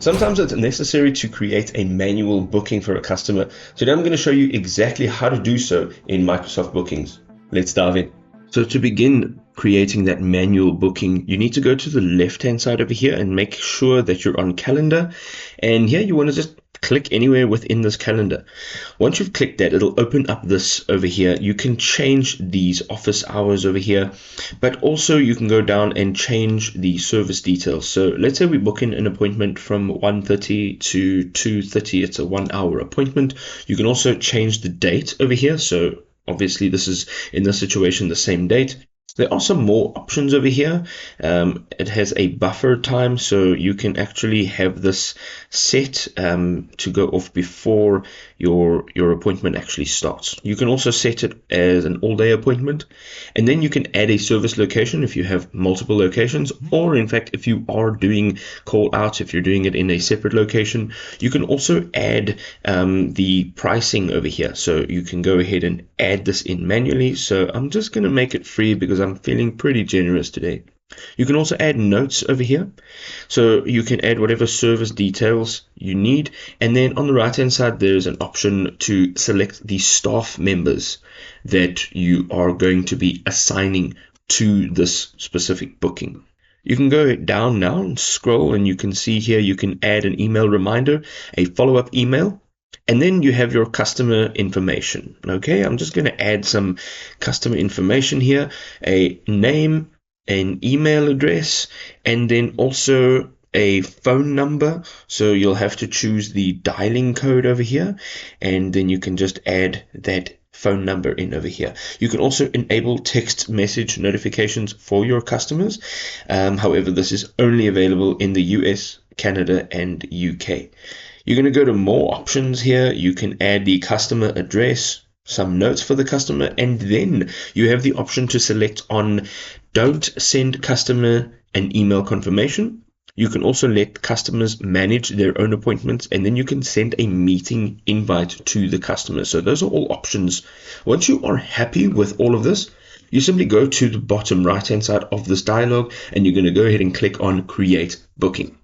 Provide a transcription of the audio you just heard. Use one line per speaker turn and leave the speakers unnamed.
Sometimes it's necessary to create a manual booking for a customer. Today I'm going to show you exactly how to do so in Microsoft Bookings. Let's dive in. So to begin creating that manual booking, you need to go to the left-hand side over here and make sure that you're on calendar. And here you want to just click anywhere within this calendar. Once you've clicked that, it'll open up this over here. You can change these office hours over here, but also you can go down and change the service details. So let's say we book in an appointment from 1:30 to 2:30. It's a 1-hour appointment. You can also change the date over here. So obviously this is in this situation the same date. There are some more options over here. It has a buffer time, so you can actually have this set to go off before your appointment actually starts. You can also set it as an all-day appointment, and then you can add a service location if you have multiple locations, or in fact if you are doing call outs, if you're doing it in a separate location. You can also add the pricing over here, so you can go ahead and add this in manually. So I'm just going to make it free because I'm feeling pretty generous today. You can also add notes over here, so you can add whatever service details you need, and then on the right hand side there's an option to select the staff members that you are going to be assigning to this specific booking. You can go down now and scroll, and you can see here you can add an email reminder, a follow-up email, and then you have your customer information. Okay, I'm just going to add some customer information here, a name, an email address, and then also a phone number. So you'll have to choose the dialing code over here, and then you can just add that phone number in over here. You can also enable text message notifications for your customers. However, this is only available in the US, Canada, and UK. You're going to go to more options here. You can add the customer address, some notes for the customer, and then you have the option to select on don't send customer an email confirmation. You can also let customers manage their own appointments, and then you can send a meeting invite to the customer. So those are all options. Once you are happy with all of this, you simply go to the bottom right hand side of this dialog, and you're going to go ahead and click on create booking.